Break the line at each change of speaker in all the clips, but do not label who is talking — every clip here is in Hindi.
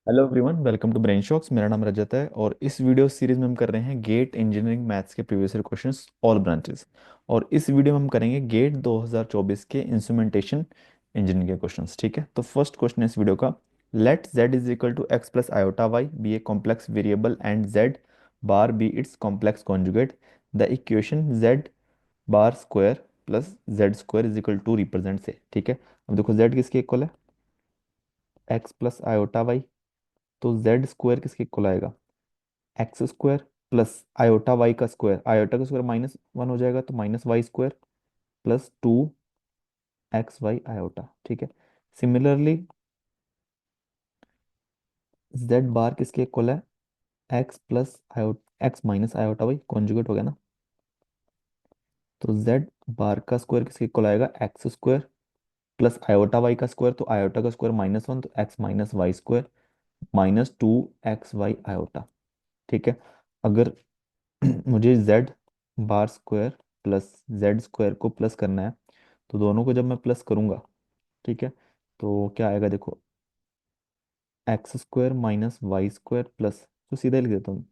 Hello everyone, welcome to Brain Shocks. मेरा नाम रजत है और इस वीडियो सीरीज में हम कर रहे हैं गेट इंजीनियरिंग मैथ्स के previous year questions all branches. और इस वीडियो में हम करेंगे गेट 2024 के इंस्ट्रूमेंटेशन इंजीनियरिंग के क्वेश्चंस। ठीक है, तो फर्स्ट क्वेश्चन है इस वीडियो का। Let z is equal to X plus iota Y be a complex variable and z bar be its complex conjugate. The equation z bar square plus Z square is equal to represent से। ठीक है, अब देखो z किसके इक्वल है, एक्स प्लस आयोटा वाई। तो जेड स्क्वायर किसके इक्वल आएगा, X square plus iota Y का स्क्वायर, आयोटा का स्क्वायर माइनस वन हो जाएगा तो minus Y square plus two X Y iota. ठीक है, सिमिलरली जेड बार किसके इक्वल है, X plus iota X minus iota Y conjugate हो गया ना। तो जेड बार का स्क्वायर किसके इक्वल आएगा, X square plus iota Y का स्क्वायर, तो आयोटा का स्क्वायर माइनस वन तो X minus Y square minus two X Y iota. ठीक है, अगर मुझे z bar square plus Z square को प्लस करना है, तो दोनों को जब मैं प्लस करूंगा, ठीक है, तो क्या आएगा देखो, X square minus Y square plus, तो सीधा लिख देता हूँ।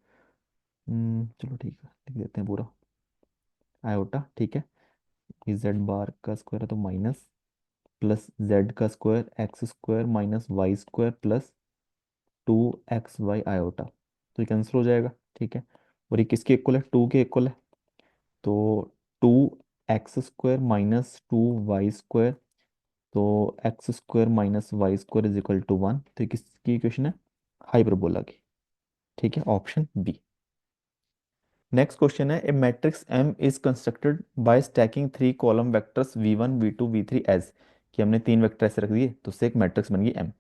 चलो ठीक है, लिख देते हैं पूरा आयोटा। ठीक है, ये जेड बार का स्क्वायर है तो माइनस प्लस जेड का square X square minus Y square plus two X Y iota, तो ये कैंसिल हो जाएगा। ठीक है, और ये किसके इक्वल है, टू के इक्वल है। तो two x square minus two y square, तो x square minus Y square is equal to one, तो ये किसकी इक्वेशन है, हाइपरबोला की। ठीक है, ऑप्शन बी। नेक्स्ट क्वेश्चन है, a matrix M is constructed by stacking three column vectors v one v two v three as, कि हमने तीन वेक्टर ऐसे रख दिए तो उससे एक मैट्रिक्स बन गई M.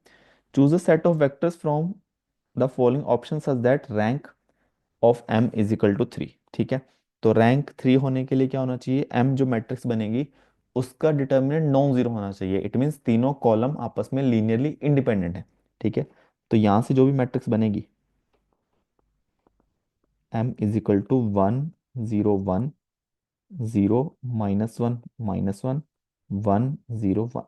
Choose a set of vectors from the following option such that rank of M is equal to three. ठीक है, तो रैंक थ्री होने के लिए क्या होना चाहिए, एम जो मैट्रिक्स बनेगी उसका डिटर्मिनेंट नॉन जीरो होना चाहिए। इट मीन्स तीनों कॉलम आपस में लीनियरली इंडिपेंडेंट है। ठीक है, तो यहां से जो भी मैट्रिक्स बनेगी, M is equal to one zero one zero minus one one zero one.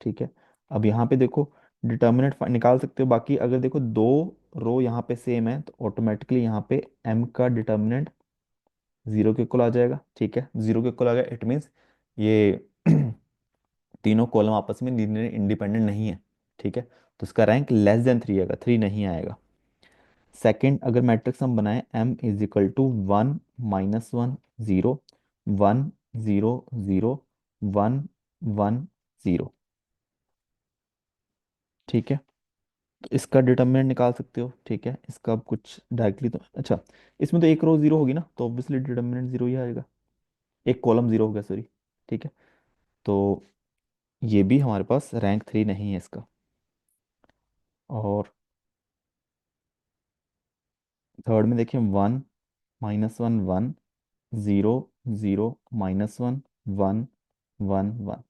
ठीक है, अब यहाँ पे देखो डिटर्मिनेंट निकाल सकते हो। बाकी अगर देखो दो रो यहाँ पे सेम है तो ऑटोमेटिकली यहाँ पे एम का डिटर्मिनेंट जीरो के इक्वल आ जाएगा। ठीक है, जीरो के इक्वल आ गया, इट मीन्स ये तीनों कॉलम आपस में लीनियर इंडिपेंडेंट नहीं है। ठीक है, तो इसका रैंक लेस देन थ्री आएगा, थ्री नहीं आएगा। सेकंड, अगर मैट्रिक्स हम बनाए M is equal to one minus one zero one zero zero one one zero. ठीक है, तो इसका डिटर्मिनेंट निकाल सकते हो। ठीक है, इसका अब कुछ डायरेक्टली तो अच्छा, इसमें तो एक रो जीरो होगी ना, तो ऑब्वियसली डिटर्मिनेंट जीरो ही आएगा, एक कॉलम जीरो हो गया, सॉरी। ठीक है, तो ये भी हमारे पास रैंक थ्री नहीं है इसका। और थर्ड में देखिए, one minus one one zero zero minus one one one one.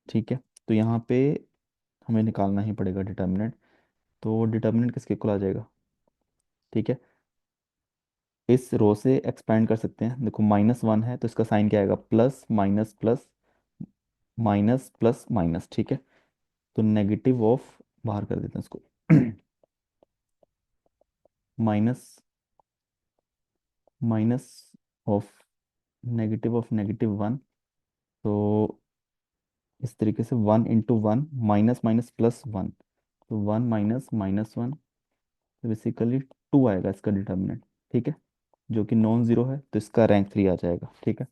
ठीक है, तो यहाँ पे हमें निकालना ही पड़ेगा डिटर्मिनेंट। तो डिटर्मिनेंट किसके इक्वल आ जाएगा, ठीक है, इस रो से एक्सपेंड कर सकते हैं। देखो माइनस वन है तो इसका साइन क्या आएगा, plus minus plus minus plus minus. ठीक है, तो नेगेटिव ऑफ बाहर कर देते हैं इसको minus minus of negative of negative one. तो इस तरीके से one into one minus minus plus one, तो वन माइनस माइनस वन, तो बेसिकली टू आएगा इसका डिटर्मिनेंट। ठीक है, जो कि नॉन जीरो है तो इसका रैंक थ्री आ जाएगा। ठीक है,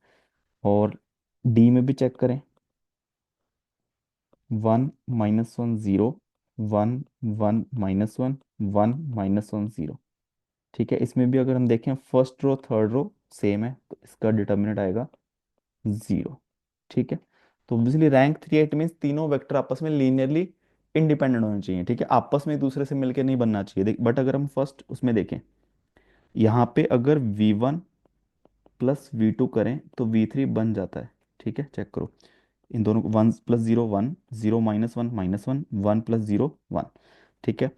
और डी में भी चेक करें, one minus one zero one one minus one one minus one zero. ठीक है, इसमें भी अगर हम देखें first row third row same है तो इसका डिटर्मिनेंट आएगा जीरो। ठीक है, तो obviously rank three at means तीनों वेक्टर आपस में लीनियरली इंडिपेंडेंट होने चाहिए। ठीक है, आपस में एक दूसरे से मिलकर नहीं बनना चाहिए। देख बट अगर हम फर्स्ट उसमें देखें, यहाँ पे अगर V one plus V two करें तो वी थ्री बन जाता है। ठीक है, चेक करो, इन दोनों को one plus zero one zero minus one one plus zero one. ठीक है,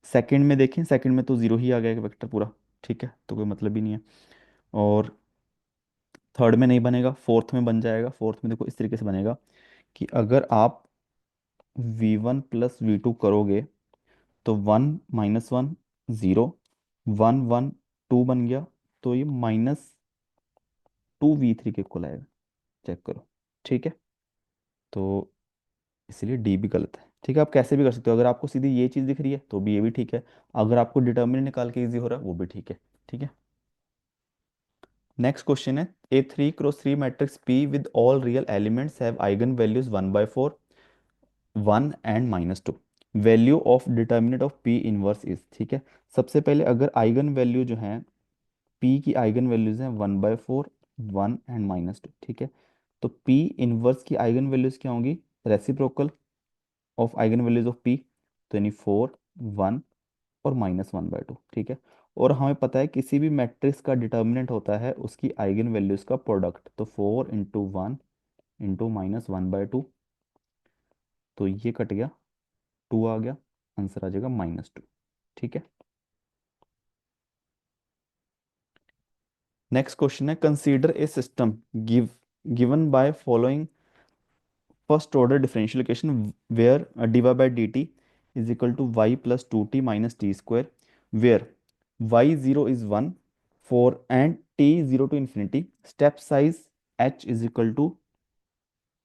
सेकंड में देखें, सेकंड में तो जीरो ही आ गया वेक्टर पूरा। ठीक है, तो कोई मतलब ही नहीं है। और थर्ड में नहीं बनेगा, फोर्थ में बन जाएगा। फोर्थ में देखो इस तरीके से बनेगा कि अगर आप V one plus V two करोगे तो 1 - 1 0, 1 1 2 बन गया, तो ये -2v3 के इक्वल आएगा। चेक करो। ठीक है, तो इसलिए डी भी गलत है। ठीक है, आप कैसे भी कर सकते हो, अगर आपको सीधी ये चीज़ दिख रही है तो भी ये भी ठीक है, अगर आपको डिटर्मिनेंट निकाल के इजी हो रहा है वो भी ठीक है। ठीक है, नेक्स्ट क्वेश्चन है, A3 × 3 matrix P with all real elements have eigen values 1/4, 1 and -2। Value of determinant of P inverse is. ठीक है, सबसे पहले अगर आइगन वैल्यू जो है, P की आइगन वैल्यूज हैं 1/4, 1 and -2। ठीक है, तो P इनवर्स की आइगन वैल्यूज क्या होंगी, reciprocal of eigen values of P, तो यानी 4 1 और -1/2। ठीक है, और हमें पता है किसी भी मैट्रिक्स का डिटर्मिनेंट होता है उसकी आइगन वैल्यूज का प्रोडक्ट, तो 4 × 1 × -1/2, तो ये कट गया, 2 आ गया, आंसर आ जाएगा -2। ठीक है, नेक्स्ट क्वेश्चन है, consider a system given by following first order differential equation where dy/dt is equal to y plus 2t minus T square, where y0 is 1 for and t 0 to infinity, step size h is equal to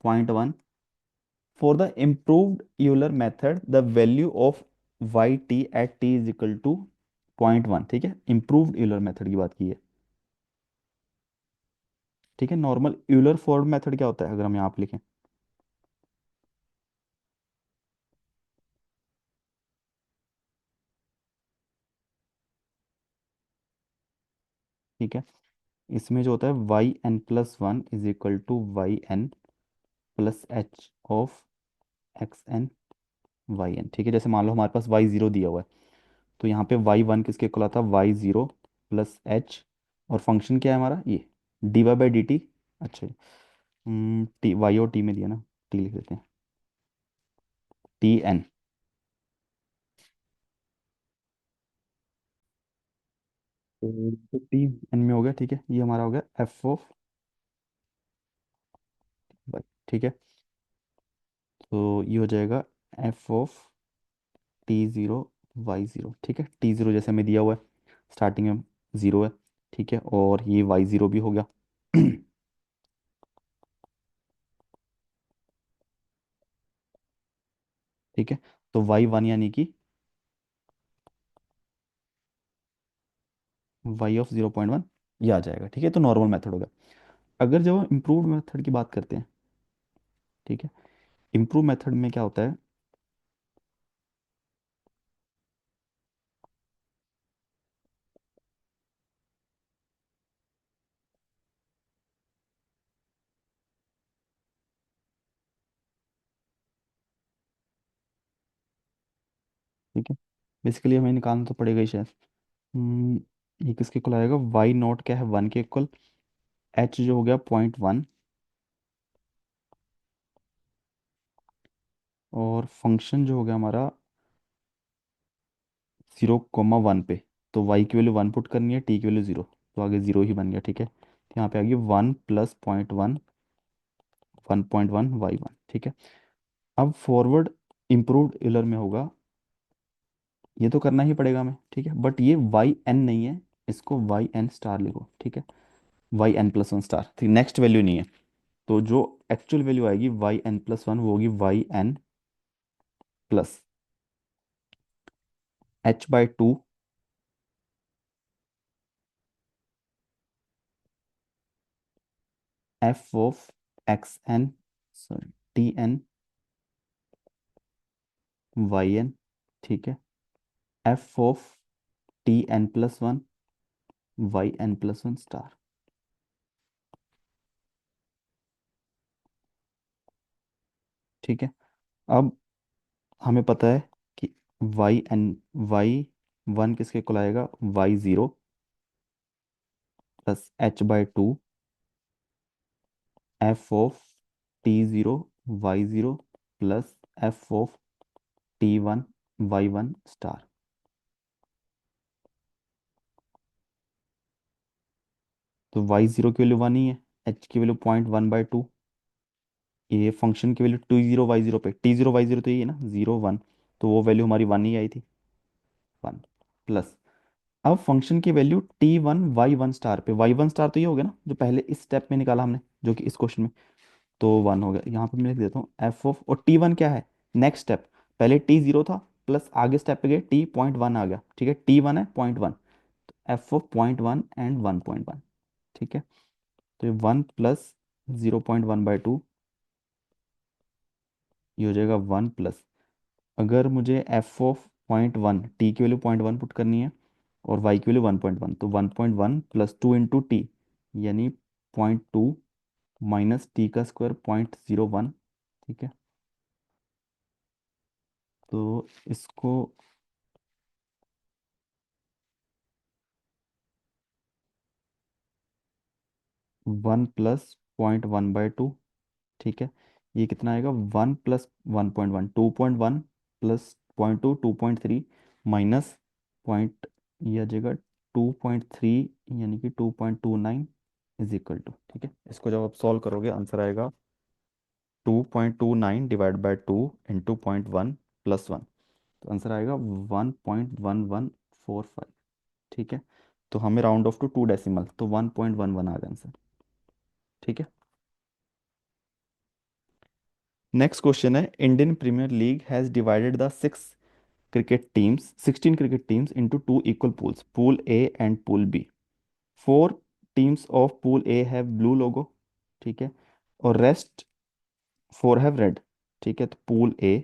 0.1, for the improved Euler method the value of yt at t is equal to 0.1। ठीक है, improved Euler method की बात की है। ठीक है, नॉर्मल यूलर फॉर्ड मेथड क्या होता है अगर हम यहाँ पे लिखें। ठीक है, इसमें जो होता है yn+1 is equal to yn plus h of xn ठीक है, जैसे मान लो हमारे पास y0 दिया हुआ है, तो यहाँ पे y1 किसके इक्वल आता है, y0 प्लस h, और फंक्शन क्या है हमारा ये, dy/dt। अच्छा, टी y और t में दिया ना, t लिख देते हैं, tn। तो टी एन में हो गया। ठीक है, ये हमारा हो गया एफ ऑफ वाई। ठीक है, तो ये हो जाएगा एफ ऑफ t0 y0। ठीक है, t0 जैसे हमें दिया हुआ है, स्टार्टिंग में 0 है। ठीक है, और ये y0 भी हो गया। ठीक है, तो y1 यानी कि y of 0.1 ये आ जाएगा। ठीक है, तो नॉर्मल मेथड होगा। अगर जब हम इम्प्रूव्ड मेथड की बात करते हैं, ठीक है, इम्प्रूव मेथड में क्या होता है, ठीक है, बेसिकली हमें निकालना तो पड़ेगा ही शायद। ये किसके इक्वल आएगा, y0 क्या है, 1 के इक्वल, h जो हो गया 0.1, और फंक्शन जो हो गया हमारा 0 1 पे, तो y की वैल्यू 1 पुट करनी है, t की वैल्यू 0, तो आगे 0 ही बन गया। ठीक है, तो यहाँ पे आ गई 1 + 0.1, 1.1 y1। ठीक है, अब फॉरवर्ड इम्प्रूव्ड यूलर में होगा, ये तो करना ही पड़ेगा हमें। ठीक है, बट ये वाई एन नहीं है, इसको वाई एन स्टार लिखो। ठीक है, yn+1 स्टार, ठीक, नेक्स्ट वैल्यू नहीं है, तो जो एक्चुअल वैल्यू आएगी yn+1 वो होगी yn+ h/2 f of xn, sorry tn yn। ठीक है, f of tn+1 yn+1 star. ठीक है, अब हमें पता है कि y1 किसके इक्वल आएगा, y0 plus h/2 f of t0 y0 plus f of t1 y1 star. तो y0 की वैल्यू 1 ही है, h की वैल्यू 0.1/2, ये फंक्शन की वैल्यू t0 y0 पे, t0 y0 तो ये है ना 0 1, तो वो वैल्यू हमारी 1 ही आई थी। वन प्लस, अब फंक्शन की वैल्यू T1 Y1 स्टार पे, Y1 स्टार तो ये हो गया ना जो पहले इस स्टेप में निकाला हमने, जो कि इस क्वेश्चन में, तो वन हो गया। यहाँ पे मैं लिख देता हूँ एफ ऑफ, और T1 क्या है, नेक्स्ट स्टेप, पहले T0 था प्लस आगे स्टेप पे गए T.1 आ गया, ठीक है, T1 है 0.1, एफ ऑफ 0.1 एंड 1.1, ठीक है। तो ये 1 प्लस 0.1/2, ये हो जाएगा 1 प्लस, अगर मुझे एफ ऑफ 0.1, टी की वैल्यू 0.1 पुट करनी है और वाई की वैल्यू 1.1, तो 1.1 प्लस 2 इंटू टी, यानी 0.2 माइनस टी का स्क्वायर 0.01, ठीक है। तो इसको 1 प्लस 0.1/2, ठीक है, ये कितना आएगा, 1 प्लस 1.1, 2.1 प्लस 0.2, 2.3 माइनस पॉइंट, ये आ जाएगा 2.3, यानी कि 2.29 इज इक्वल टू, ठीक है। इसको जब आप सॉल्व करोगे आंसर आएगा 2.29 डिवाइड बाय 2 इंटू 0.1 प्लस 1, तो आंसर आएगा 1.1145, ठीक है। तो हमें राउंड ऑफ टू 2 डेसिमल, तो 1.11 आ गया आंसर, ठीक है। नेक्स्ट क्वेश्चन है, Indian Premier League has divided the 16 cricket teams into two equal pools, Pool A and Pool B. Four teams of Pool A have blue logo, ठीक है, और रेस्ट फोर हैव रेड, ठीक है। तो पूल ए,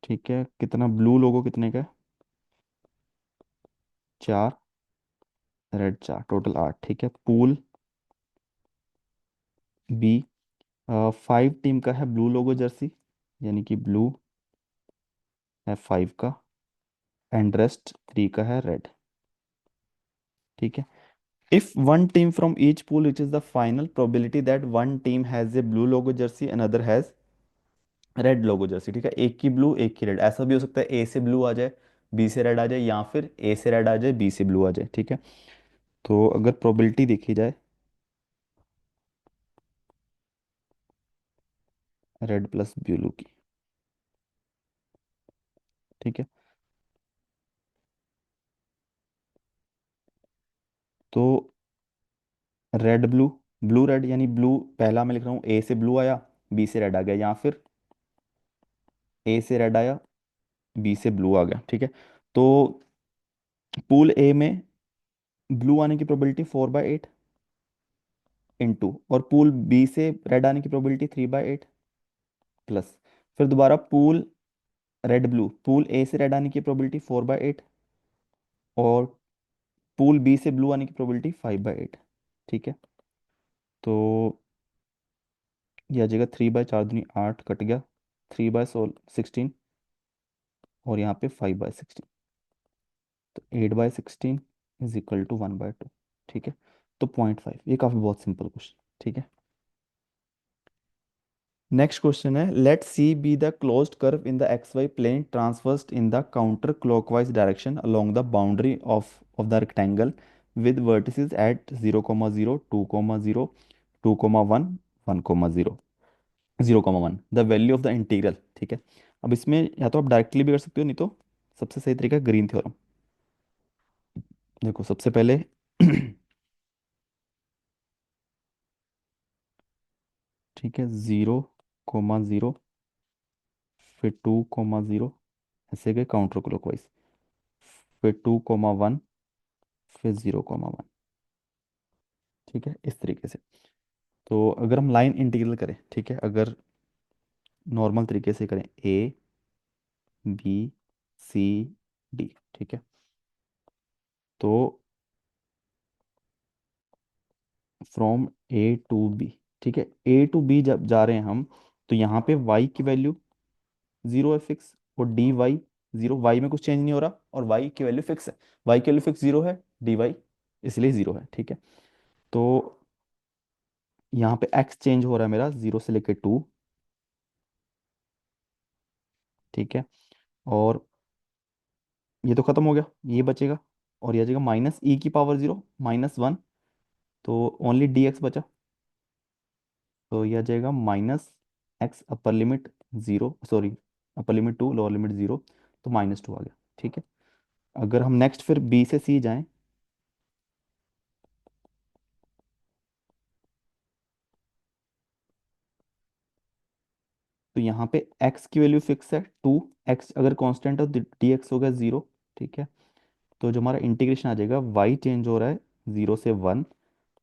ठीक है, कितना ब्लू लोगो कितने का है, 4, रेड 4, टोटल 8, ठीक है। पूल बी, 5 टीम का है ब्लू लोगो जर्सी, यानी कि ब्लू है 5 का, एंड रेस्ट 3 का है रेड, ठीक है। If one team from each pool reaches the final, probability that one team has a blue logo jersey, another has red logo jersey, ठीक है, एक की ब्लू एक की रेड, ऐसा भी हो सकता है ए से ब्लू आ जाए बी से रेड आ जाए, या फिर ए से रेड आ जाए बी से ब्लू आ जाए, ठीक है। तो अगर प्रोबेबिलिटी देखी जाए रेड प्लस ब्लू की, ठीक है, तो रेड ब्लू, ब्लू रेड, यानी ब्लू पहला मैं लिख रहा हूँ, ए से ब्लू आया बी से रेड आ गया, या फिर ए से रेड आया बी से ब्लू आ गया, ठीक है। तो पूल ए में ब्लू आने की प्रोबेबिलिटी 4/8 इंटू, और पूल बी से रेड आने की प्रोबेबिलिटी 3/8 प्लस, फिर दोबारा pool red blue, pool A से रेड आने की प्रोबेबिलिटी 4/8, और पूल बी से ब्लू आने की प्रोबेबिलिटी 5/8, ठीक है। तो यह आ जाएगा 3/4 दूनी 8 कट गया, 3/16, और यहाँ पे 5/16, तो 8/16 इज इक्वल टू 1/2, ठीक है। तो 0.5, ये काफ़ी बहुत सिंपल क्वेश्चन, ठीक है। नेक्स्ट क्वेश्चन है, let C be the closed curve in the x y plane traversed in the counter clockwise direction along the boundary of the rectangle with vertices at 0,0, 2,0, 2,1, 1,0, 0,1, the value of the integral, ठीक है। अब इसमें या तो आप डायरेक्टली भी कर सकते हो, नहीं तो सबसे सही तरीका ग्रीन थ्योरम। देखो सबसे पहले ठीक है, 0,0, फिर 2,0, ऐसे गए काउंटर क्लॉकवाइज, फिर 2,1, फिर 0,1, ठीक है, इस तरीके से। तो अगर हम लाइन इंटीग्रल करें, ठीक है, अगर नॉर्मल तरीके से करें, ए बी सी डी, ठीक है, तो फ्रॉम ए टू बी, ठीक है, ए टू बी जब जा रहे हैं हम, तो यहाँ पे y की वैल्यू 0 है फिक्स, और डी वाई 0, वाई में कुछ चेंज नहीं हो रहा, और y की वैल्यू फिक्स है, y की वैल्यू फिक्स 0 है, डी वाई इसलिए 0 है, ठीक है। तो यहाँ पे x चेंज हो रहा है मेरा 0 से लेके 2, ठीक है, और ये तो खत्म हो गया, ये बचेगा, और ये आ जाएगा -e⁻0 -1, तो ओनली dx बचा, तो ये आ जाएगा -x upper limit 0, sorry, upper limit 2, lower limit 0, तो -2 आ गया। ठीक है। अगर हम नेक्स्ट फिर बी से सी जाएं, तो यहाँ पे x की वैल्यू फिक्स है 2, x अगर कांस्टेंट है तो dx हो गया 0। ठीक है। तो जो हमारा इंटीग्रेशन आ जाएगा, y चेंज हो रहा है 0 से 1,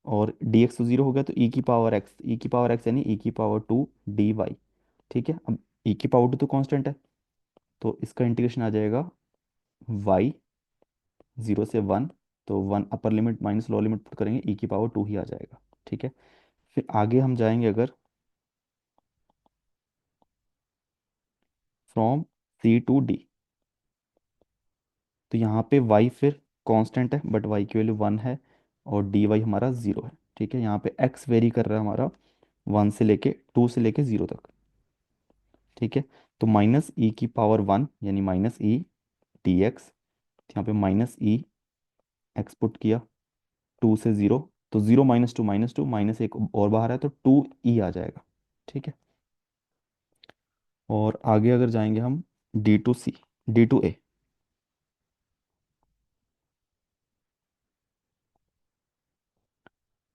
और dx तो 0 हो गया, तो e की पावर x यानी e की पावर 2 dy। ठीक है। अब e की पावर 2 तो कांस्टेंट है, तो इसका इंटीग्रेशन आ जाएगा y 0 से 1, तो 1 upper limit minus lower limit put करेंगे, e की पावर 2 ही आ जाएगा। ठीक है। फिर आगे हम जाएंगे अगर, फ्रॉम सी टू डी, तो यहाँ पे y फिर कांस्टेंट है, बट y की वैल्यू 1 है, और dy हमारा 0 है। ठीक है। यहाँ पे x वेरी कर रहा है हमारा 1 से लेके 2 से लेके 0 तक। ठीक है। तो -e की पावर 1 यानी -e dx, यहाँ पे -e x पुट किया, 2 से 0, तो 0 - 2 - 2, माइनस एक और बाहर है, तो 2e आ जाएगा। ठीक है। और आगे अगर जाएंगे हम D2C, D2A,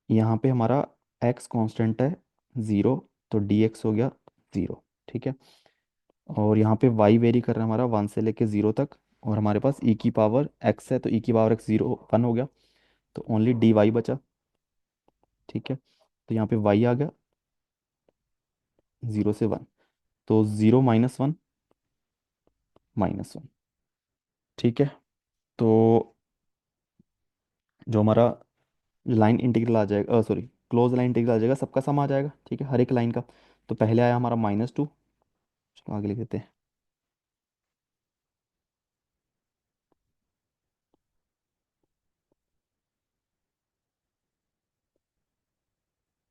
यहाँ पे हमारा x कांस्टेंट है 0, तो dx हो गया 0। ठीक है। और यहाँ पे y वेरी कर रहा है हमारा 1 से लेके 0 तक, और हमारे पास e की पावर x है, तो e की पावर x 0 1 हो गया, तो ओनली dy बचा। ठीक है। तो यहाँ पे y आ गया 0 से 1, तो 0 - 1 -1। ठीक है। तो जो हमारा लाइन इंटीग्रल आ जाएगा, सॉरी, क्लोज लाइन इंटीग्रल आ जाएगा, सबका सम आ जाएगा। ठीक है, हर एक लाइन का। तो पहले आया हमारा -2, चलो आगे लिख देते हैं।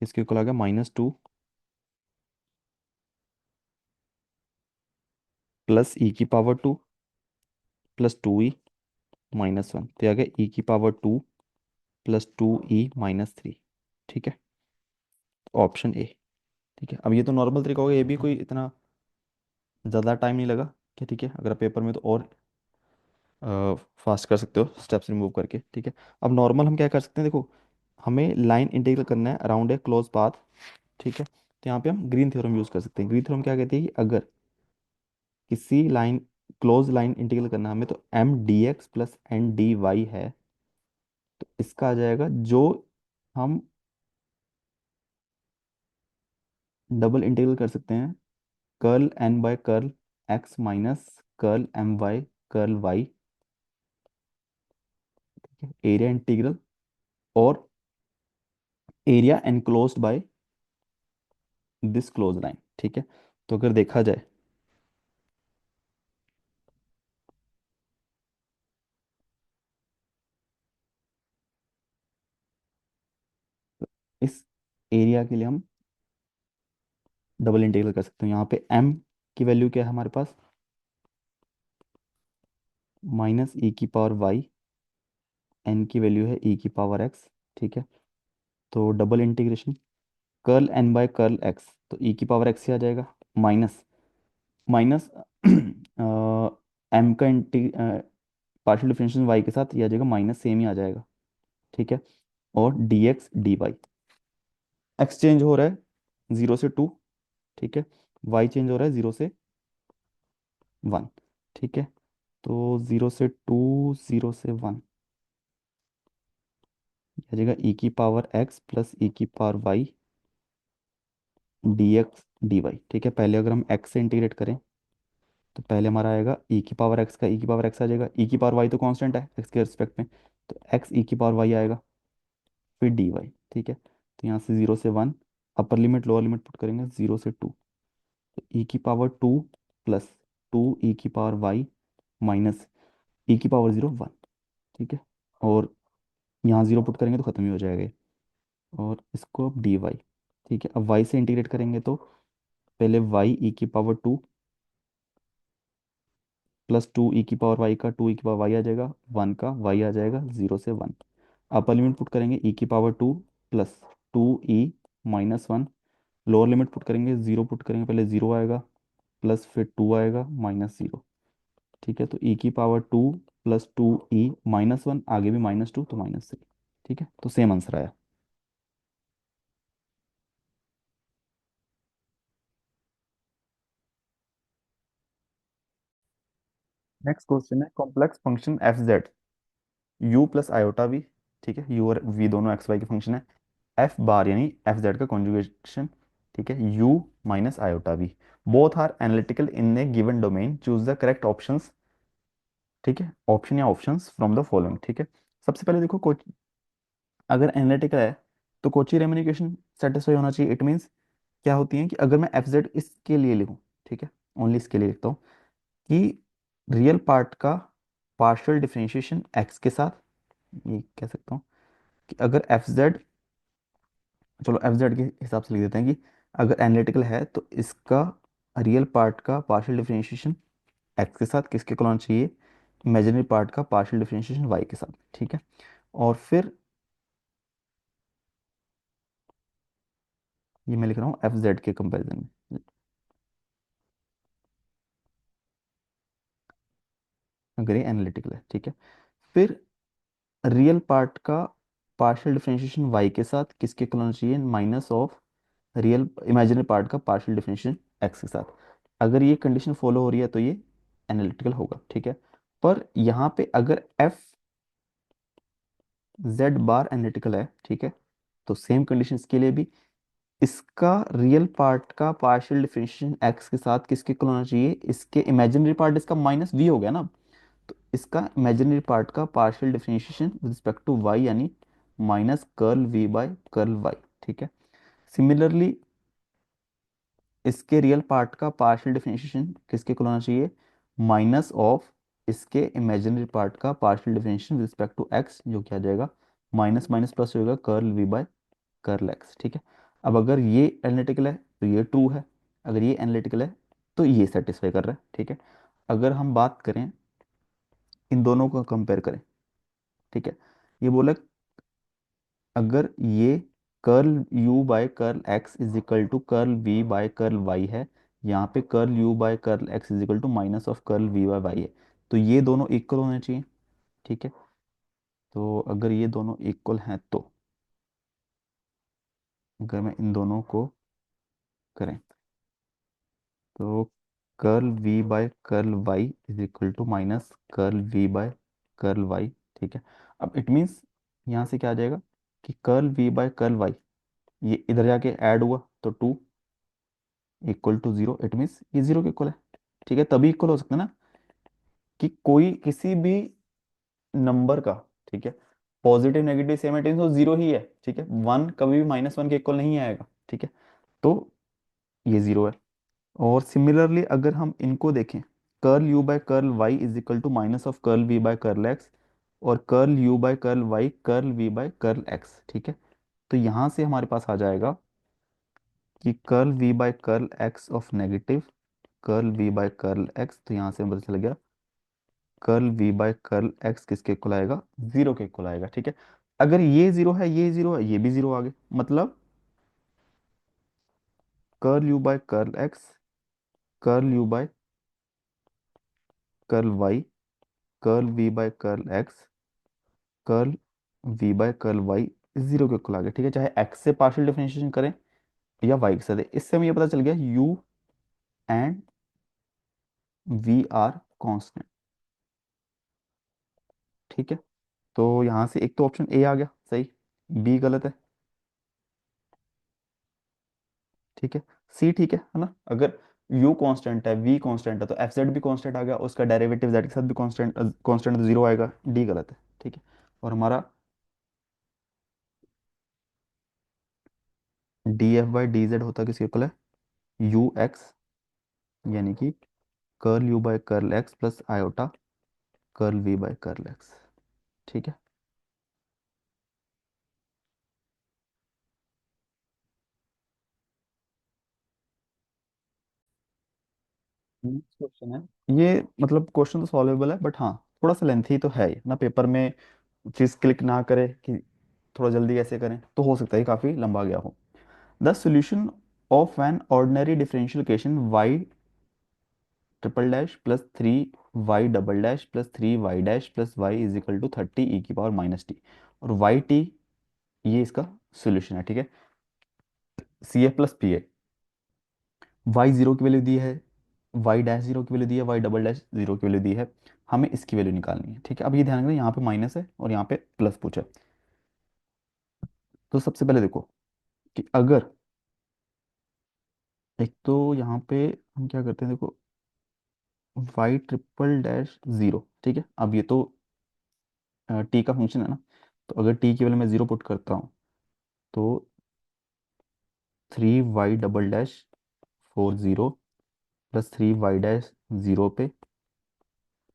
इसके इक्वल आ गया -2 प्लस e की पावर 2 प्लस 2e -1, तो ये आ गया e की पावर 2 प्लस 2e - 3। ठीक है। Option A. ठीक है। अब ये तो नॉर्मल तरीका होगा, ये भी कोई इतना ज़्यादा टाइम नहीं लगा। कि ठीक है, अगर पेपर में तो और फास्ट कर सकते हो स्टेप्स रिमूव करके। ठीक है। अब नॉर्मल हम क्या कर सकते हैं, देखो, हमें लाइन इंटीग्रल करना है अराउंड ए क्लोज पाथ। ठीक है। तो यहाँ पे हम ग्रीन थ्योरम यूज़ कर सकते हैं। ग्रीन थ्योरम क्या कहती है कि अगर किसी लाइन, क्लोज लाइन इंटीग्रल करना है हमें, तो mdx + n dy है, तो इसका आ जाएगा, जो हम डबल इंटीग्रल कर सकते हैं, curl n by curl x minus curl m by curl y, area integral, और area enclosed by this close line. ठीक है। तो अगर देखा जाए, इस एरिया के लिए हम डबल इंटीग्रल कर सकते हैं। यहाँ पे m की वैल्यू क्या है हमारे पास, -e की पावर y, n की वैल्यू है e की पावर x। ठीक है। तो double integration curl n by curl x, तो e की पावर x ही आ जाएगा, माइनस माइनस m का पार्शियल डिफरेंशियल y के साथ ये आ जाएगा माइनस, सेम ही आ जाएगा। ठीक है। और dx dy, एक्सचेंज हो रहा है 0 से 2। ठीक है। y चेंज हो रहा है 0 से 1। ठीक है। तो 0 से 2, 0 से 1 आ जाएगा e की पावर x प्लस e की पावर y dx dy। ठीक है। पहले अगर हम x से इंटीग्रेट करें, तो पहले हमारा आएगा e की पावर x का e की पावर x आ जाएगा, e की पावर y तो कांस्टेंट है x के रिस्पेक्ट में, तो x e की पावर y आएगा, फिर dy। ठीक है। तो यहाँ से 0 से 1, upper limit lower limit put करेंगे 0 से 2, तो e की पावर 2 प्लस 2e की पावर y माइनस e की पावर 0 1। ठीक है। और यहाँ 0 पुट करेंगे तो ख़त्म ही हो जाएगा ये। और इसको अब dy। ठीक है। अब y से इंटीग्रेट करेंगे, तो पहले y e की पावर 2 प्लस 2e की पावर y का 2e की पावर y आ जाएगा, 1 का y आ जाएगा 0 से 1। अपर लिमिट पुट करेंगे e की power 2 plus 2e - 1, lower limit put करेंगे 0 पुट करेंगे, पहले 0 आएगा, प्लस फिर टू आएगा माइनस जीरो। ठीक है, तो ई की power two plus two E minus one, आगे भी माइनस टू तो माइनस थ्री। ठीक है, तो सेम आंसर आया। नेक्स्ट क्वेश्चन है complex function F Z U plus iota V. ठीक है, यू और वी दोनों एक्स वाई के फंक्शन है। एफ बार यानी एफ जेड का कॉन्जुगेशन। ठीक है, U minus iota V, both are analytical in a given domain, choose the correct options. ठीक है, ऑप्शन या ऑप्शंस फ्रॉम द फॉलोइंग। ठीक है, सबसे पहले देखो अगर एनालिटिकल है तो कोची रेमनिकेशन सेटिस्फाई होना चाहिए। इट मीन्स क्या होती है कि अगर मैं एफ जेड इसके लिए लिखूं, ठीक है, ओनली इसके लिए लिखता हूँ कि रियल पार्ट का पार्शियल डिफरेंशिएशन एक्स के साथ, ये कह सकता हूँ कि अगर एफ जेड, चलो एफ जेड के हिसाब से लिख देते हैं कि अगर एनालिटिकल है तो इसका रियल पार्ट का पार्शियल डिफरेंशिएशन एक्स के साथ किसके इक्वल होना चाहिए, इमेजिनरी पार्ट का पार्शियल डिफरेंशिएशन वाई के साथ। ठीक है, और फिर ये मैं लिख रहा हूँ एफ जेड के कंपेरिजन में, अगर ये एनालिटिकल है। ठीक है, फिर रियल पार्ट का पार्शियल डिफरेंशिएशन वाई के साथ किसके इक्वल होना चाहिए, minus of real imaginary part का पार्शियल डिफरेंशिएशन एक्स के साथ। अगर ये कंडीशन फॉलो हो रही है तो ये एनालिटिकल होगा। ठीक है, पर यहाँ पे अगर एफ जेड बार एनालिटिकल है, ठीक है, तो सेम कंडीशन के लिए भी इसका रियल पार्ट का पार्शियल डिफरेंशिएशन एक्स के साथ किसके इक्वल होना चाहिए, इसके इमेजिनरी पार्ट इसका माइनस वी हो गया ना, तो इसका इमेजिनरी पार्ट का partial differentiation with respect to y यानी minus curl we by curl Y. ठीक है, सिमिलरली इसके रियल पार्ट का पार्शियल डिफरेंशिएशन किसके इक्वल होना चाहिए, माइनस ऑफ इसके इमेजिनरी पार्ट का partial differentiation with respect to x, जो क्या आ जाएगा माइनस माइनस प्लस होगा curl we by curl x. ठीक है, अब अगर ये एनालिटिकल है तो ये ट्रू है, अगर ये एनालिटिकल है तो ये सेटिस्फाई कर रहा है। ठीक है, अगर हम बात करें इन दोनों को कंपेयर करें, ठीक है, ये बोला अगर ये curl you by curl X is equal to curl we by curl Y है, यहाँ पे curl you by curl X is equal to minus of curl we by Y है, तो ये दोनों इक्वल होने चाहिए। ठीक है, तो अगर ये दोनों इक्वल हैं तो अगर मैं इन दोनों को करें तो curl we by curl Y is equal to minus curl we by curl Y. ठीक है, अब इट मीन्स यहाँ से क्या आ जाएगा कि curl we by curl Y ये इधर जाके ऐड हुआ तो two equal to zero, it means ये जीरो के इक्वल है। ठीक है, तभी इक्वल हो सकता है ना कि कोई किसी भी नंबर का, ठीक है, पॉजिटिव नेगेटिव सेम है तो जीरो ही है। ठीक है, वन कभी भी माइनस वन के इक्वल नहीं आएगा। ठीक है, तो ये जीरो है। और सिमिलरली अगर हम इनको देखें, curl you by curl Y is equal to minus of curl we by curl x, और curl you by curl y curl we by curl x. ठीक है, तो यहाँ से हमारे पास आ जाएगा कि curl we by curl X of negative curl we by curl X, तो यहाँ से हमें पता चल गया curl we by curl X किसके इक्वल आएगा, जीरो के इक्वल आएगा। ठीक है, अगर ये जीरो है ये जीरो है ये भी जीरो आ गए, मतलब curl you by curl x curl you by curl y curl we by curl x curl we by curl y zero के इक्वल आ गया। ठीक है, चाहे एक्स से पार्शियल डिफरेंशिएशन करें या वाई के साथ, इससे हमें ये पता चल गया u and v are constant. ठीक है, तो यहाँ से एक तो ऑप्शन ए आ गया सही, बी गलत है। ठीक है, सी ठीक है ना, अगर u कांस्टेंट है v कांस्टेंट है तो एफ जेड भी कांस्टेंट आ गया, उसका डेरिवेटिव z के साथ भी कांस्टेंट कांस्टेंट तो जीरो आएगा, डी गलत है। ठीक है, और हमारा d f by d z होता किसी इक्वल है यू एक्स, यानी कि curl you by curl x plus iota curl we by curl x. ठीक है, नेक्स्ट क्वेश्चन है, ये मतलब क्वेश्चन तो सॉल्वेबल है बट हाँ थोड़ा सा लेंथी तो है ये ना, पेपर में चीज क्लिक ना करे कि थोड़ा जल्दी ऐसे करें तो हो सकता है काफी लंबा गया हो। The solution of an ordinary differential equation y triple dash plus 3 y double dash plus 3 y dash plus y is equal to 30 e की पावर माइनस टी। और वाई टी ये इसका सोल्यूशन है, ठीक है। C A plus P A, y zero की वैल्यू दी है, वाई डैश जीरो की वैल्यू दी है, वाई डबल डैश जीरो की वैल्यू दी है, हमें इसकी वैल्यू निकालनी है, ठीक है। अब ये ध्यान रखना, यहाँ पे माइनस है और यहाँ पे प्लस पूछा है। तो सबसे पहले देखो कि अगर एक तो यहाँ पे हम क्या करते हैं, देखो वाई ट्रिपल डैश जीरो, ठीक है। अब ये तो टी का फंक्शन है ना, तो अगर टी की वैल्यू मैं जीरो पुट करता हूँ तो 3 y double dash 40 plus 3 y dash zero पे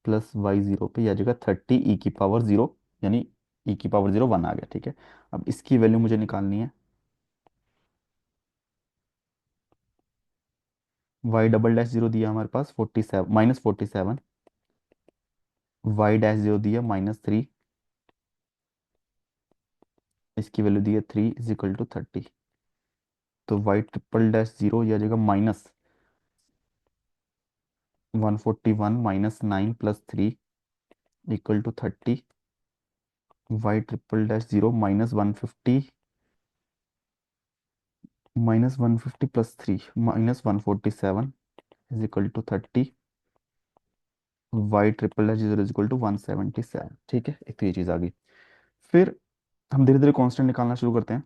प्लस वाई जीरो पे, यह आ जाएगा 30 e की पावर 0, यानी e की पावर 0 1 आ गया, ठीक है। अब इसकी वैल्यू मुझे निकालनी है। वाई डबल डैश जीरो दिया हमारे पास 47 -47, वाई डैश जीरो दिया -3, इसकी वैल्यू दी है 3 = 30। तो वाई ट्रिपल डैश जीरो यह आ जाएगा -141 -9 + 3 y triple dash zero -150 plus 3 -147 = 30, y triple dash zero = 177, ठीक है। एक तो ये चीज़ आ गई। फिर हम धीरे धीरे कांस्टेंट निकालना शुरू करते हैं।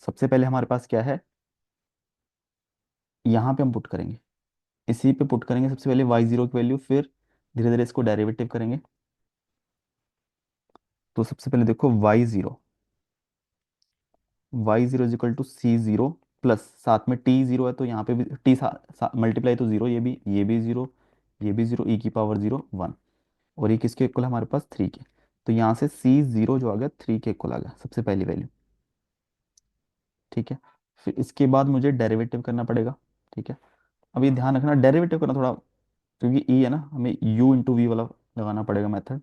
सबसे पहले हमारे पास क्या है, यहाँ पे हम पुट करेंगे, इसी पे पुट करेंगे सबसे पहले वाई जीरो की वैल्यू, फिर धीरे धीरे इसको डेरिवेटिव करेंगे। तो सबसे पहले देखो y0 सी जीरो प्लस, साथ में टी जीरो है तो यहाँ पे भी टी मल्टीप्लाई तो जीरो, ये भी जीरो, ये भी जीरो, e की पावर 0 1, और ये किसके इक्वल है हमारे पास 3 के। तो यहाँ से सी जीरो जो आ गया 3 के इक्वल आ गया, सबसे पहली वैल्यू, ठीक है। फिर इसके बाद मुझे डेरिवेटिव करना पड़ेगा, ठीक है। अब ये ध्यान रखना, डेरिवेटिव करना थोड़ा, क्योंकि ई है ना, हमें u इंटू वी वाला लगाना पड़ेगा मेथड।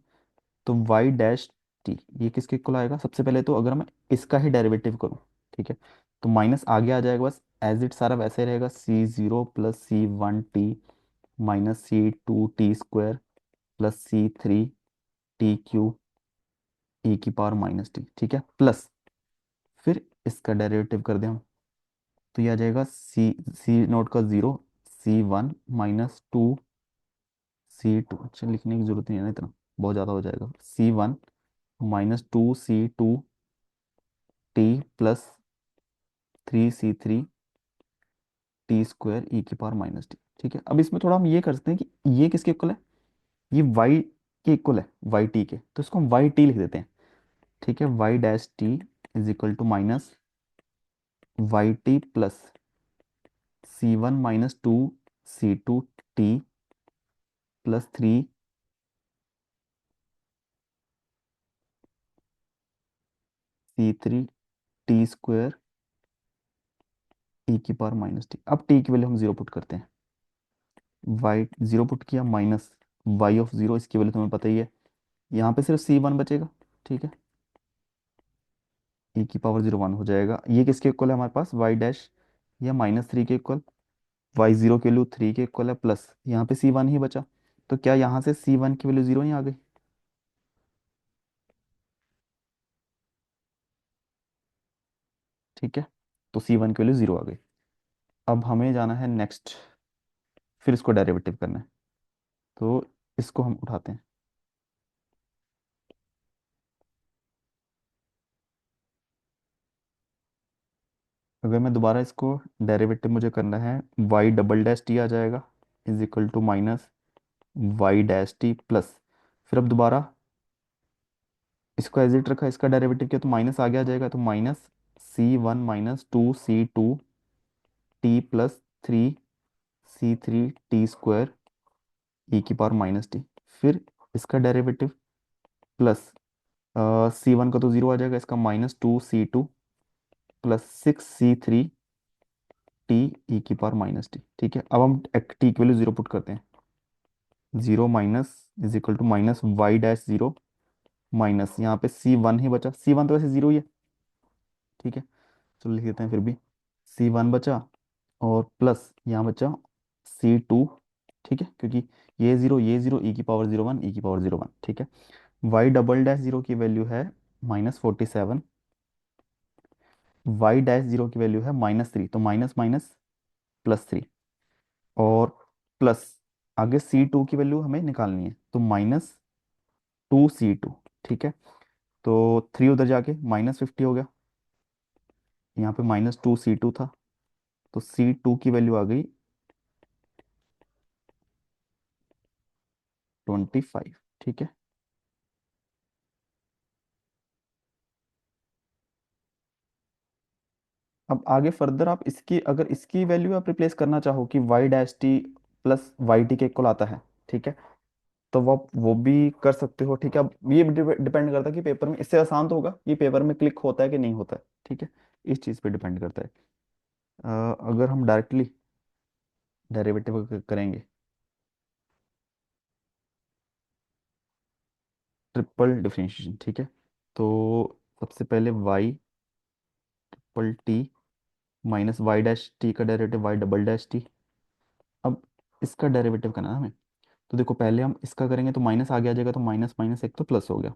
तो वाई डैश टी ये किसके इक्वल आएगा, सबसे पहले तो अगर मैं इसका ही डेरिवेटिव करूँ, ठीक है, तो माइनस आगे आ जाएगा, बस एज इट सारा वैसे ही रहेगा, C0 + C1 T -C2 T square plus C3 T Q e की पावर -t, ठीक है, प्लस फिर इसका डेरिवेटिव कर दें हम, तो ये आ जाएगा सी नोट का ज़ीरो, C1 - 2 C2, अच्छा लिखने की जरूरत नहीं है ना इतना, बहुत ज़्यादा हो जाएगा, C1 - 2 C2 t plus 3C3 t square e की पावर -t, ठीक है। अब इसमें थोड़ा हम ये कर सकते हैं कि ये किसके इक्वल है, ये y के इक्वल है, वाई टी के, तो इसको हम वाई टी लिख देते हैं, ठीक है। Y dash t is equal to minus y t plus C1 - 2 C2 t plus 3C3 t square e की पावर -t। अब टी की वैल्यू हम जीरो पुट करते हैं, वाई जीरो पुट किया माइनस वाई ऑफ जीरो, इसकी वैल्यू तुम्हें पता ही है, यहाँ पे सिर्फ C1 बचेगा, ठीक है, e की पावर 0 1 हो जाएगा। ये किसके इक्वल है हमारे पास, वाई डैश या -3 के इक्वल, वाई जीरो की वैल्यू 3 के इक्वल है, प्लस यहाँ पे C1 ही बचा, तो क्या यहाँ से C1 की वैल्यू 0 ही आ गई, ठीक है। तो C1 की वैल्यू 0 आ गई। अब हमें जाना है नेक्स्ट, फिर इसको डेरिवेटिव करना है, तो इसको हम उठाते हैं। अगर मैं दोबारा इसको डेरिवेटिव मुझे करना है, वाई डबल डैश टी आ जाएगा is equal to minus y dash t plus, फिर अब दोबारा इसको एज इट रखा, इसका डेरिवेटिव किया तो माइनस आगे आ जाएगा, तो -C1 - 2C2 T plus 3C3 t square e की पावर -t, फिर इसका डेरिवेटिव प्लस C1 का तो जीरो आ जाएगा, इसका -2C2 plus 6C3 T e की पावर -t, ठीक है। अब हम टी की वैल्यू जीरो पुट करते हैं, zero minus is equal to minus y dash zero minus, यहाँ पे C1 ही बचा, C1 तो वैसे जीरो ही है, ठीक है, चलो लिख देते हैं फिर भी, C1 बचा और प्लस यहाँ बचा C2 ठीक है, क्योंकि ये जीरो ई की पावर जीरो वन, ई की पावर जीरो वन, ठीक है। वाई डबल डैश जीरो की वैल्यू है -47, वाई डैश जीरो की वैल्यू है -3, तो माइनस माइनस +3, और प्लस आगे C2 की वैल्यू हमें निकालनी है, तो -2C2, ठीक है। तो 3 उधर जाके -50 हो गया, यहाँ पे -2C2 था, तो C2 की वैल्यू आ गई 25, ठीक है। अब आगे फर्दर आप इसकी, अगर इसकी वैल्यू आप रिप्लेस करना चाहो कि y dash t plus y t के इक्वल आता है, ठीक है, तो वो भी कर सकते हो, ठीक है। अब ये डिपेंड करता है कि पेपर में इससे आसान तो होगा, ये पेपर में क्लिक होता है कि नहीं होता है, ठीक है, इस चीज़ पे डिपेंड करता है। अगर हम डायरेक्टली डेरिवेटिव करेंगे, ट्रिपल डिफरेंशिएशन, ठीक है, तो सबसे पहले y triple t minus y dash t का derivative y double dash t. अब इसका डेरिवेटिव करना है हमें, तो देखो पहले हम इसका करेंगे तो माइनस आगे आ जाएगा, तो माइनस माइनस एक तो प्लस हो गया,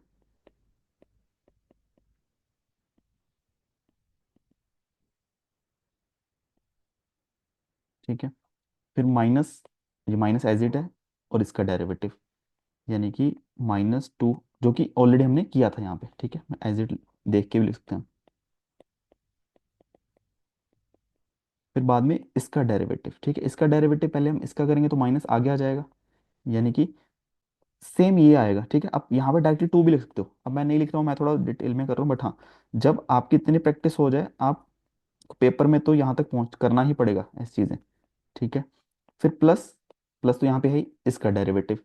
ठीक है। फिर माइनस, ये माइनस एज इट है, और इसका डेरिवेटिव यानी कि -2, जो कि ऑलरेडी हमने किया था यहाँ पे, ठीक है, मैं एज इट देख के भी लिख सकते हैं। फिर बाद में इसका डेरिवेटिव, ठीक है, इसका डेरिवेटिव पहले हम इसका करेंगे तो माइनस आगे आ जाएगा, यानी कि सेम ये आएगा, ठीक है। अब यहाँ पे डायरेक्टली टू भी लिख सकते हो, अब मैं नहीं लिख रहा हूँ, मैं थोड़ा डिटेल में कर रहा हूँ, बट हाँ, जब आपकी इतनी प्रैक्टिस हो जाए, आप पेपर में तो यहाँ तक पहुँच करना ही पड़ेगा ऐसी चीज़ें, ठीक है। फिर प्लस, प्लस तो यहाँ पे है ही, इसका डेरिवेटिव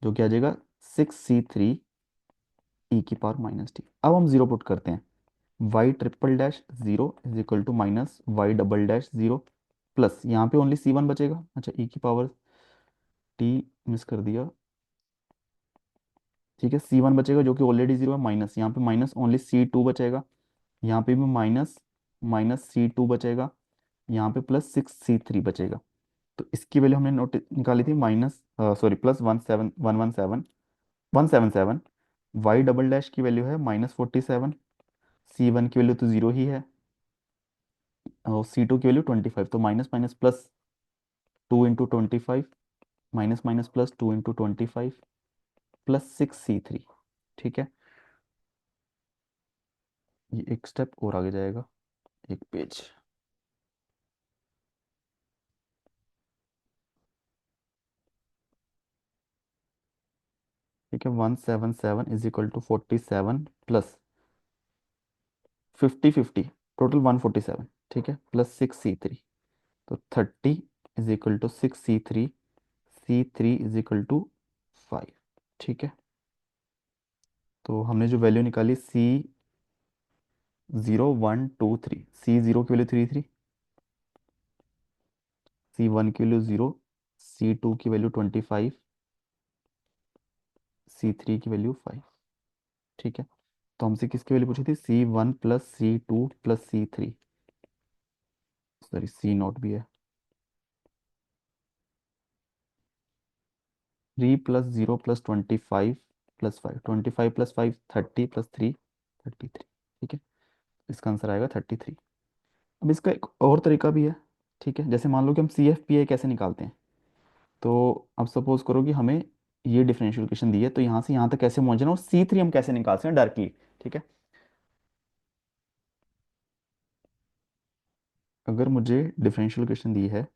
जो कि आ जाएगा 6C3 ई की पावर -t। अब हम जीरो पुट करते हैं, y triple dash zero is equal to minus y double dash zero, plus यहाँ पे ओनली C1 बचेगा, अच्छा ई की पावर टी मिस कर दिया, ठीक है, C1 बचेगा जो कि ऑलरेडी जीरो है, माइनस यहाँ पे माइनस ओनली C2 बचेगा, यहाँ पे भी माइनस माइनस C2 बचेगा, यहाँ पे +6C3 बचेगा। तो इसकी वैल्यू हमने नोट निकाली थी minus, sorry, +117 y double dash की वैल्यू है -47, C1 की वैल्यू तो जीरो ही है, और C2 की वैल्यू 25, तो minus minus plus 2 × 25, minus minus plus 2 × 25, +6C3, ठीक है। ये एक स्टेप और आगे जाएगा, एक पेज, ठीक है। 177 is equal to 47 plus 50, total 147, ठीक है, +6C3, तो 30 is equal to 6C3, C3 is equal to 5, ठीक है। तो हमने जो वैल्यू निकाली C0 1 2 3, C0 की वैल्यू 3 3, C1 की वैल्यू 0, C2 की वैल्यू 25, C3 की वैल्यू 5, ठीक है। तो हमसे किसकी वैल्यू पूछी थी, C1 plus C2 plus C3, sorry C0 भी है, 3 + 0 + 25 + 5, 25 + 5 30 + 3 33, ठीक है। इसका आंसर आएगा 33। अब इसका एक और तरीका भी है, ठीक है, जैसे मान लो कि हम CFPA कैसे निकालते हैं। तो अब सपोज करो कि हमें ये डिफरेंशियल इक्वेशन दी है, तो यहाँ से यहाँ तक कैसे पहुंचना, और C3 हम कैसे निकाल सकते हैं डायरेक्टली, ठीक है। अगर मुझे डिफरेंशियल इक्वेशन दी है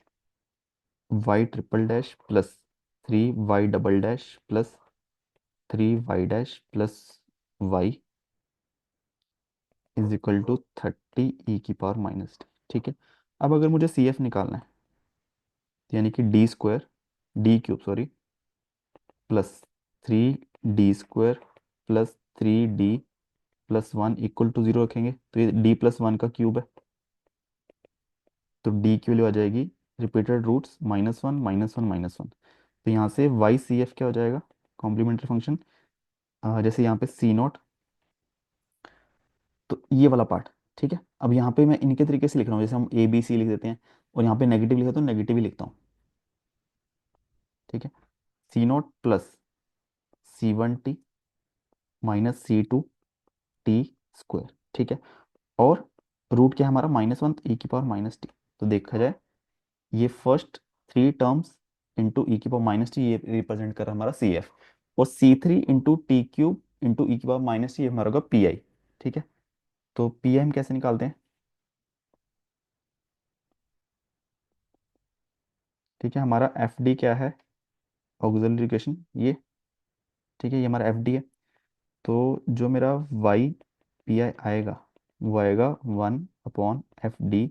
y triple dash plus 3 y double dash plus 3 y dash plus y is equal to 30 e की पावर -t, ठीक है। अब अगर मुझे CF निकालना है, यानी कि D cube plus 3D² plus 3D+1 equal to 0 रखेंगे, तो ये D+1 का क्यूब है, तो D की वैल्यू आ जाएगी रिपीटेड रूट्स -1 -1 -1, तो यहाँ से YCF क्या हो जाएगा, कॉम्प्लीमेंट्री फंक्शन, जैसे यहाँ पे C0, तो ये वाला पार्ट, ठीक है। अब यहाँ पे मैं इनके तरीके से लिख रहा हूँ, जैसे हम ABC लिख देते हैं, और यहाँ पे नेगेटिव लिखा तो नेगेटिव ही लिखता हूँ, ठीक है, C0 plus C1t minus C2t square. ठीक है, और रूट क्या है हमारा -1, e⁻−t। तो देखा जाए ये first three terms into e⁻−t, ये रिप्रेजेंट कर रहा है हमारा CF, और C3 into T³ into e⁻−t, ये हमारा होगा PI। ठीक है, तो PI हम कैसे निकालते हैं? ठीक है, हमारा FD क्या है? ऑक्सिलरी इक्वेशन ये। ठीक है, ये हमारा FD है। तो जो मेरा वाई PI आएगा वो आएगा 1/FD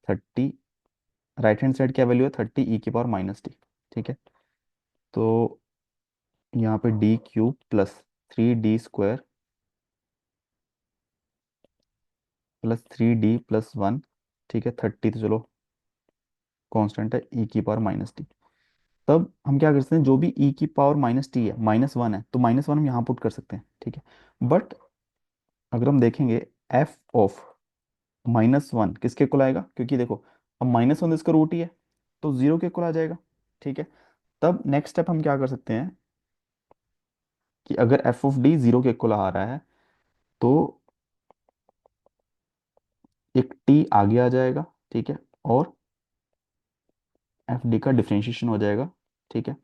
30। राइट हैंड साइड क्या वैल्यू है? 30 e⁻−t। ठीक है, तो यहाँ पे D³ +3D² +3D+1। ठीक है, 30 तो चलो कांस्टेंट है, e⁻−t। तब हम क्या कर सकते हैं, जो भी e⁻−t है, -1 है, तो -1 हम यहाँ पुट कर सकते हैं। ठीक है, बट अगर हम देखेंगे f(-1) किसके इक्वल आएगा, क्योंकि देखो अब -1 इसका रूट ही है, तो 0 के इक्वल आ जाएगा। ठीक है, तब नेक्स्ट स्टेप हम क्या कर सकते हैं कि अगर f(d) 0 के इक्वल आ रहा है, तो एक t आगे आ जाएगा। ठीक है, और FD का डिफरेंशिएशन हो जाएगा। ठीक है,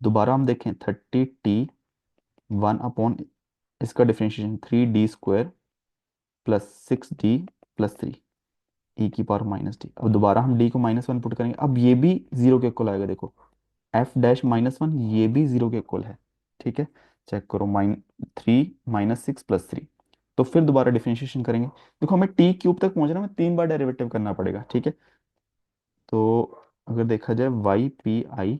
दोबारा हम देखें 30t 1 इसका डिफरेंशिएशन 3D² +6D+3 e⁻−t। अब दोबारा हम d को -1 पुट करेंगे, अब ये भी 0 के इक्वल आएगा। देखो f'-1 ये भी 0 के इक्वल है। ठीक है, चेक करो, -3 - 6 + 3। तो फिर दोबारा डिफरेंशिएशन करेंगे। देखो हमें T³ तक पहुंचना में 3 बार डेरिवेटिव करना पड़ेगा। ठीक है, तो अगर देखा जाए YPI,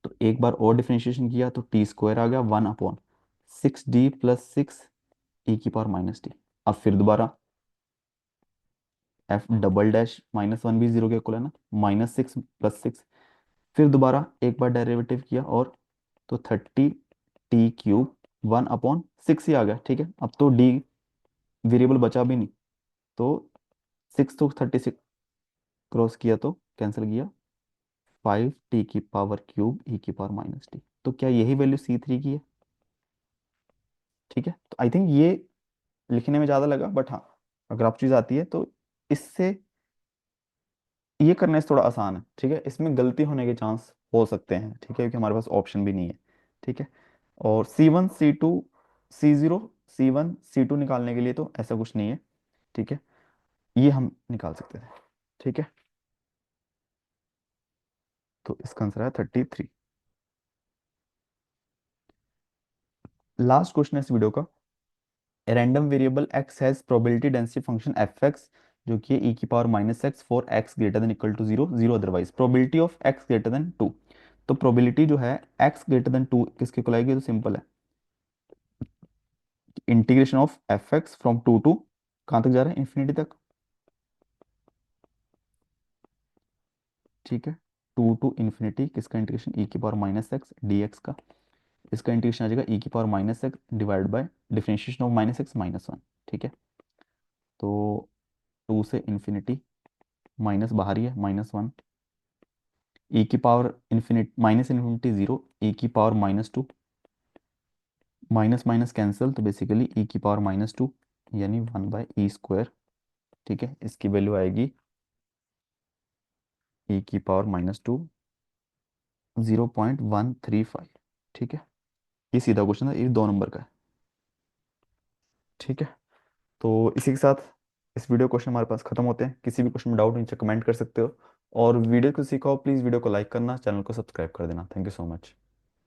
तो एक बार और डिफरेंशिएशन किया तो T² आ गया 1/6D+6 e⁻−t। अब फिर दोबारा f'-1 भी 0 के इक्वल है ना, -6 + 6। फिर दोबारा एक बार डेरिवेटिव किया, और तो 30t³ 1/6 ही आ गया। ठीक है, अब तो d वेरिएबल बचा भी नहीं, तो 6 तो 36 क्रॉस किया तो कैंसिल किया, 5t³ e⁻−t। तो क्या यही वैल्यू C3 की है? ठीक है, तो आई थिंक ये लिखने में ज़्यादा लगा, बट हाँ, अगर आप चीज़ आती है तो इससे ये करने से थोड़ा आसान है। ठीक है, इसमें गलती होने के चांस हो सकते हैं। ठीक है, क्योंकि हमारे पास ऑप्शन भी नहीं है। ठीक है, और C1 C2 निकालने के लिए तो ऐसा कुछ नहीं है। ठीक है, ये हम निकाल सकते थे। ठीक है, तो इसका आंसर है 33। लास्ट क्वेश्चन है इस वीडियो का। Random variable x has probability density function fx, जो कि e⁻−x for x greater than equal to 0 0 otherwise probability of x greater than 2। तो प्रोबेबिलिटी जो है x ग्रेटर देन 2 किसके इक्वल आएगी? तो सिंपल है, integration of fx from 2 to कहाँ तक जा रहा है? इन्फिनिटी तक। ठीक है, 2 to ∞ किसका इंटीग्रेशन? e⁻−x dx का। इसका इंटीग्रेशन आ जाएगा e⁻−x divide by differentiation of -x -1। ठीक है, तो 2 से इन्फिनिटी, माइनस बाहर ही है -1, e⁻∞ -∞ 0, e⁻−2, minus minus cancel, तो बेसिकली e⁻−2 यानी 1/e²। ठीक है, इसकी वैल्यू आएगी e⁻−2 0.135। ठीक है, ये सीधा क्वेश्चन है, ये 2 नंबर का है। ठीक है, तो इसी के साथ इस वीडियो क्वेश्चन हमारे पास खत्म होते हैं। किसी भी क्वेश्चन में डाउट नीचे कमेंट कर सकते हो, और वीडियो को सीखो प्लीज़ वीडियो को लाइक करना, चैनल को सब्सक्राइब कर देना। Thank you so much.